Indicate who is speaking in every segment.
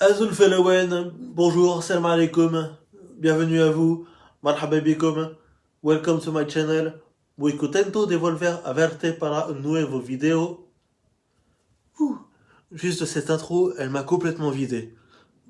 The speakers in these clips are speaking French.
Speaker 1: Azul Felawen, bonjour, salam alaikum, bienvenue à vous, marhaba bikum, welcome to my channel, muy contento de volver a verte para un nuevo video. Juste cette intro, elle m'a complètement vidé.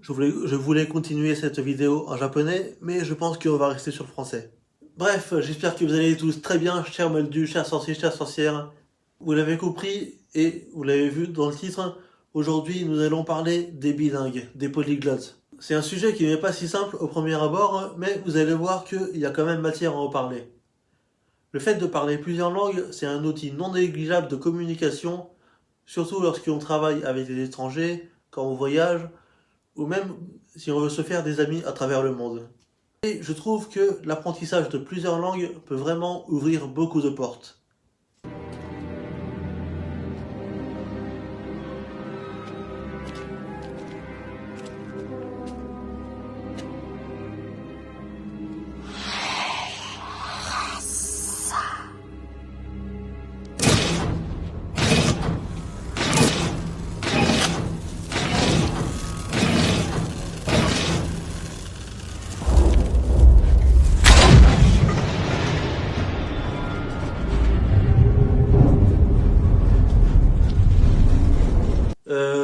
Speaker 1: Je voulais continuer cette vidéo en japonais, mais je pense qu'on va rester sur le français. Bref, j'espère que vous allez tous très bien, chers moldus, chers sorciers, chères sorcières. Vous l'avez compris et vous l'avez vu dans le titre, aujourd'hui nous allons parler des bilingues, des polyglottes. C'est un sujet qui n'est pas si simple au premier abord, mais vous allez voir qu'il y a quand même matière à en parler. Le fait de parler plusieurs langues, c'est un outil non négligeable de communication, surtout lorsqu'on travaille avec des étrangers, quand on voyage, ou même si on veut se faire des amis à travers le monde. Et je trouve que l'apprentissage de plusieurs langues peut vraiment ouvrir beaucoup de portes.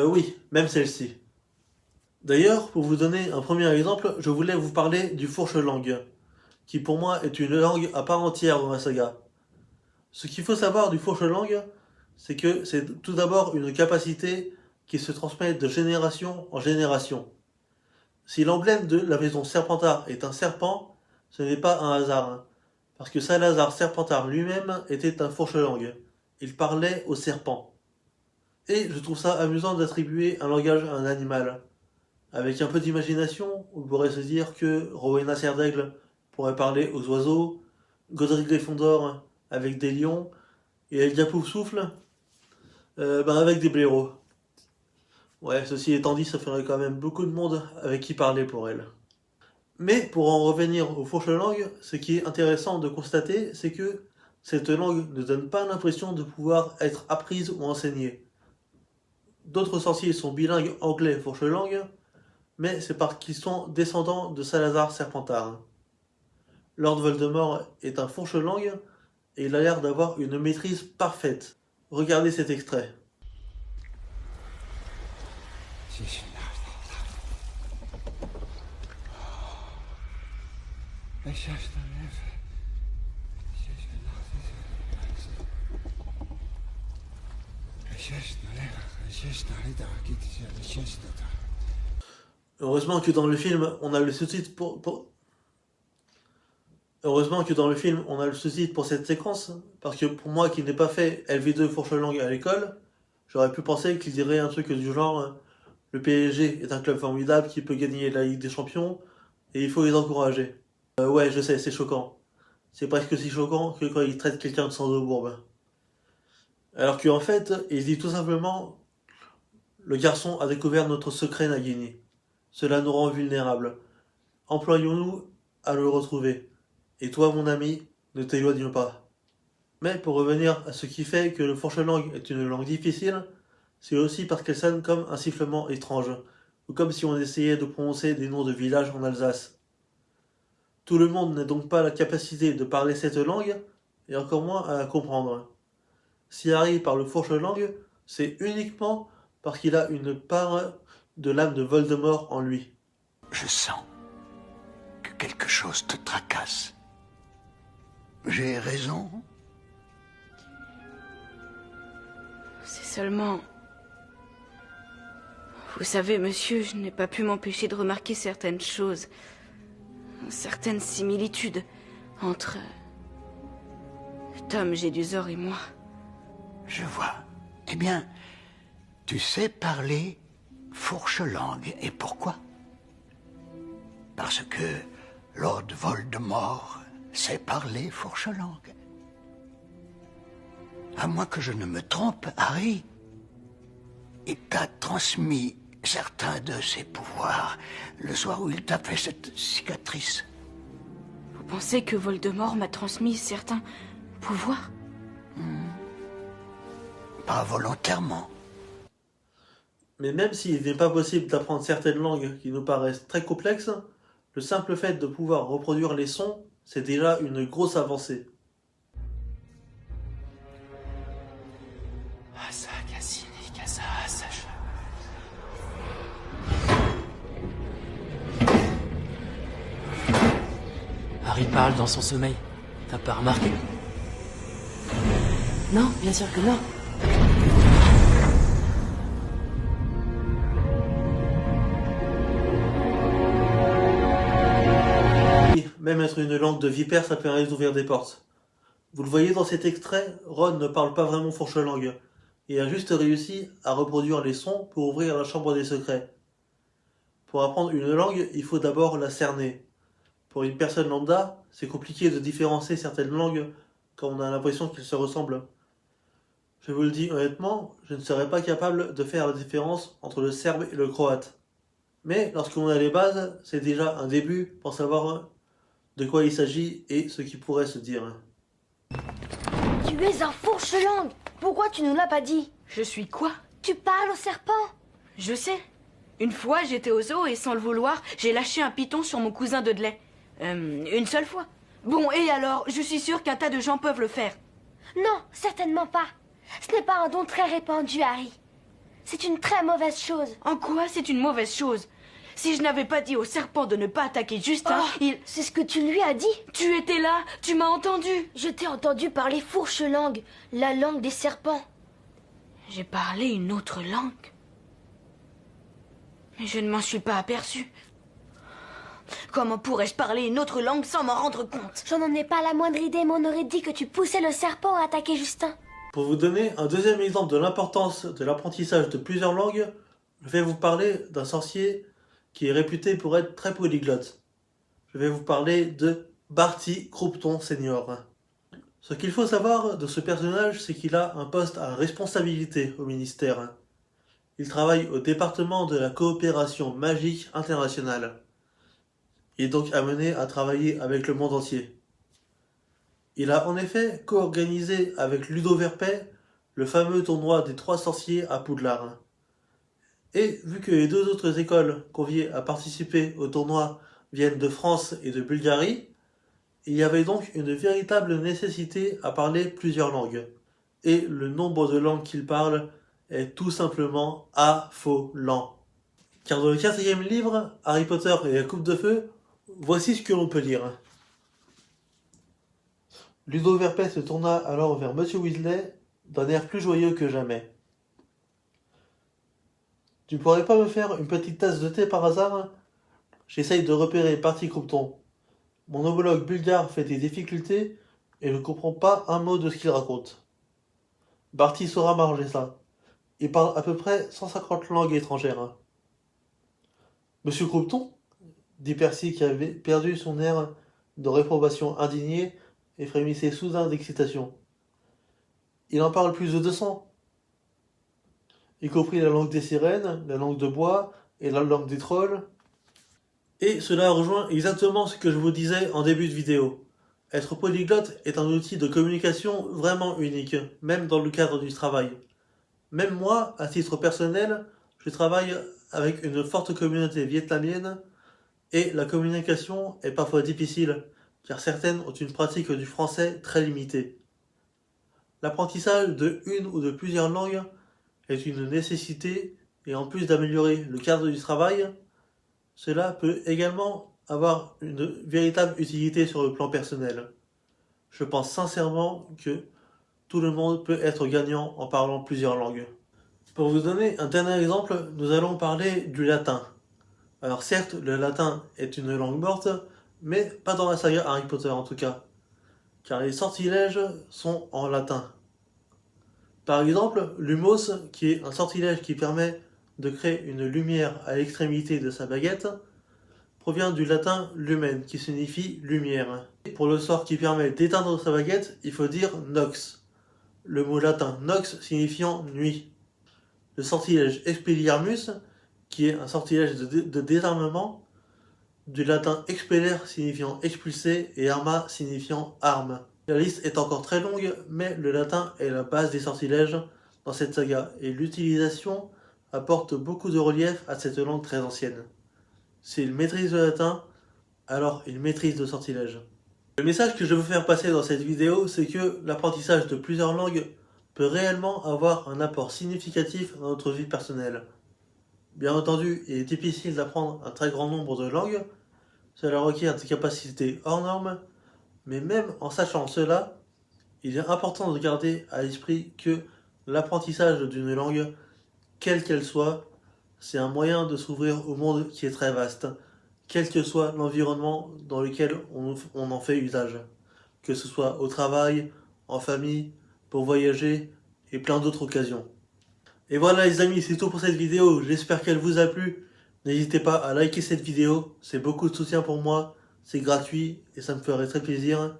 Speaker 1: Oui, même celle-ci. D'ailleurs, pour vous donner un premier exemple, je voulais vous parler du fourche-langue, qui pour moi est une langue à part entière dans la saga. Ce qu'il faut savoir du fourche-langue, c'est que c'est tout d'abord une capacité qui se transmet de génération en génération. Si l'emblème de la maison Serpentard est un serpent, ce n'est pas un hasard, hein, parce que Salazar Serpentard lui-même était un fourche-langue. Il parlait aux serpents. Et je trouve ça amusant d'attribuer un langage à un animal. Avec un peu d'imagination, on pourrait se dire que Rowena Serdaigle pourrait parler aux oiseaux, Godric Gryffondor avec des lions, et El Diapouf Souffle avec des blaireaux. Ouais, ceci étant dit, ça ferait quand même beaucoup de monde avec qui parler pour elle. Mais pour en revenir aux fourches-langues, ce qui est intéressant de constater, c'est que cette langue ne donne pas l'impression de pouvoir être apprise ou enseignée. D'autres sorciers sont bilingues anglais fourche-langue, mais c'est parce qu'ils sont descendants de Salazar Serpentard. Lord Voldemort est un fourche-langue et il a l'air d'avoir une maîtrise parfaite. Regardez cet extrait. Heureusement que dans le film, on a le sous-titre Heureusement que dans le film, on a le sous-titre pour cette séquence, parce que pour moi qui n'ai pas fait LV2 fourche-langue à l'école, j'aurais pu penser qu'il dirait un truc du genre le PSG est un club formidable qui peut gagner la Ligue des Champions et il faut les encourager. Ouais, je sais, c'est choquant. C'est presque aussi choquant que quand il traite quelqu'un de sans-eau-bourbe. Alors qu'en fait, il dit tout simplement le garçon a découvert notre secret Nagini. Cela nous rend vulnérables. Employons-nous à le retrouver. Et toi, mon ami, ne t'éloigne pas. Mais pour revenir à ce qui fait que le fourche-langue est une langue difficile, c'est aussi parce qu'elle sonne comme un sifflement étrange, ou comme si on essayait de prononcer des noms de villages en Alsace. Tout le monde n'a donc pas la capacité de parler cette langue, et encore moins à la comprendre. Si Harry parle fourche-langue, c'est uniquement parce qu'il a une part de l'âme de Voldemort en lui.
Speaker 2: Je sens que quelque chose te tracasse. J'ai raison?
Speaker 3: C'est seulement... Vous savez, monsieur, je n'ai pas pu m'empêcher de remarquer certaines choses. Certaines similitudes entre... Tom Jedusor et moi.
Speaker 2: Je vois. Eh bien, tu sais parler fourche-langue. Et pourquoi? Parce que Lord Voldemort sait parler fourche-langue. À moins que je ne me trompe, Harry, il t'a transmis certains de ses pouvoirs le soir où il t'a fait cette cicatrice.
Speaker 3: Vous pensez que Voldemort m'a transmis certains
Speaker 1: Mais même s'il n'est pas possible d'apprendre certaines langues qui nous paraissent très complexes, le simple fait de pouvoir reproduire les sons, c'est déjà une grosse avancée.
Speaker 4: Harry parle dans son sommeil. T'as pas remarqué? Non, bien sûr que non.
Speaker 1: Oui, même être une langue de vipère, ça permet d'ouvrir des portes. Vous le voyez dans cet extrait, Ron ne parle pas vraiment fourche-langue, et a juste réussi à reproduire les sons pour ouvrir la chambre des secrets. Pour apprendre une langue, il faut d'abord la cerner. Pour une personne lambda, c'est compliqué de différencier certaines langues quand on a l'impression qu'elles se ressemblent. Je vous le dis honnêtement, je ne serais pas capable de faire la différence entre le serbe et le croate. Mais lorsqu'on a les bases, c'est déjà un début pour savoir de quoi il s'agit et ce qui pourrait se dire.
Speaker 5: Tu es un fourche-langue. Pourquoi tu nous l'as pas dit?
Speaker 3: Je suis quoi?
Speaker 5: Tu parles au serpent.
Speaker 3: Je sais. Une fois, j'étais au zoo et sans le vouloir, j'ai lâché un python sur mon cousin Dudley. Une seule fois. Bon, et alors, je suis sûre qu'un tas de gens peuvent le faire.
Speaker 5: Non, certainement pas. Ce n'est pas un don très répandu, Harry. C'est une très mauvaise chose.
Speaker 3: En quoi c'est une mauvaise chose? Si je n'avais pas dit au serpent de ne pas attaquer Justin,
Speaker 5: C'est ce que tu lui as dit.
Speaker 3: Tu étais là, tu m'as entendu.
Speaker 5: Je t'ai entendu parler fourche-langue, la langue des serpents.
Speaker 3: J'ai parlé une autre langue. Mais je ne m'en suis pas aperçue. Comment pourrais-je parler une autre langue sans m'en rendre compte?
Speaker 5: J'en ai pas la moindre idée, mais on aurait dit que tu poussais le serpent à attaquer Justin.
Speaker 1: Pour vous donner un deuxième exemple de l'importance de l'apprentissage de plusieurs langues, je vais vous parler d'un sorcier qui est réputé pour être très polyglotte. Je vais vous parler de Barty Croupton Senior. Ce qu'il faut savoir de ce personnage, c'est qu'il a un poste à responsabilité au ministère. Il travaille au département de la coopération magique internationale. Il est donc amené à travailler avec le monde entier. Il a en effet co-organisé avec Ludo Verpet le fameux tournoi des 3 sorciers à Poudlard. Et vu que les 2 autres écoles conviées à participer au tournoi viennent de France et de Bulgarie, il y avait donc une véritable nécessité à parler plusieurs langues. Et le nombre de langues qu'il parle est tout simplement affolant. Car dans le 4e livre, Harry Potter et la Coupe de Feu, voici ce que l'on peut lire. Ludo Verpet se tourna alors vers Monsieur Weasley d'un air plus joyeux que jamais. « Tu pourrais pas me faire une petite tasse de thé par hasard? J'essaye de repérer Barty Croupton. Mon homologue bulgare fait des difficultés et je ne comprends pas un mot de ce qu'il raconte. Barty saura m'arranger ça. Il parle à peu près 150 langues étrangères. » Monsieur Croupton, dit Percy qui avait perdu son air de réprobation indignée et frémissait soudain d'excitation. Il en parle plus de 200, y compris la langue des sirènes, la langue de bois et la langue des trolls. Et cela rejoint exactement ce que je vous disais en début de vidéo. Être polyglotte est un outil de communication vraiment unique, même dans le cadre du travail. Même moi, à titre personnel, je travaille avec une forte communauté vietnamienne et la communication est parfois difficile, car certaines ont une pratique du français très limitée. L'apprentissage de une ou de plusieurs langues est une nécessité et en plus d'améliorer le cadre du travail, cela peut également avoir une véritable utilité sur le plan personnel. Je pense sincèrement que tout le monde peut être gagnant en parlant plusieurs langues. Pour vous donner un dernier exemple, nous allons parler du latin. Alors certes, le latin est une langue morte, mais pas dans la saga Harry Potter en tout cas, car les sortilèges sont en latin. Par exemple, l'humos, qui est un sortilège qui permet de créer une lumière à l'extrémité de sa baguette, provient du latin lumen, qui signifie lumière. Et pour le sort qui permet d'éteindre sa baguette, il faut dire nox, le mot latin nox signifiant nuit. Le sortilège Expelliarmus, qui est un sortilège de désarmement, du latin expeller signifiant expulser et arma signifiant arme. La liste est encore très longue, mais le latin est la base des sortilèges dans cette saga, et l'utilisation apporte beaucoup de relief à cette langue très ancienne. S'il maîtrise le latin, alors il maîtrise le sortilège. Le message que je veux faire passer dans cette vidéo, c'est que l'apprentissage de plusieurs langues peut réellement avoir un apport significatif dans notre vie personnelle. Bien entendu, il est difficile d'apprendre un très grand nombre de langues, cela requiert des capacités hors normes, mais même en sachant cela, il est important de garder à l'esprit que l'apprentissage d'une langue, quelle qu'elle soit, c'est un moyen de s'ouvrir au monde qui est très vaste, quel que soit l'environnement dans lequel on en fait usage, que ce soit au travail, en famille, pour voyager et plein d'autres occasions. Et voilà les amis, c'est tout pour cette vidéo, j'espère qu'elle vous a plu. N'hésitez pas à liker cette vidéo, c'est beaucoup de soutien pour moi, c'est gratuit et ça me ferait très plaisir.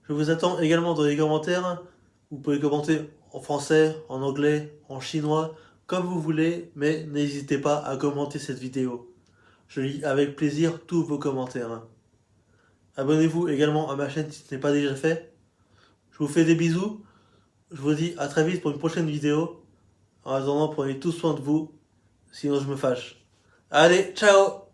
Speaker 1: Je vous attends également dans les commentaires, vous pouvez commenter en français, en anglais, en chinois, comme vous voulez, mais n'hésitez pas à commenter cette vidéo. Je lis avec plaisir tous vos commentaires. Abonnez-vous également à ma chaîne si ce n'est pas déjà fait. Je vous fais des bisous, je vous dis à très vite pour une prochaine vidéo. En attendant, prenez tous soin de vous, sinon je me fâche. Allez, ciao!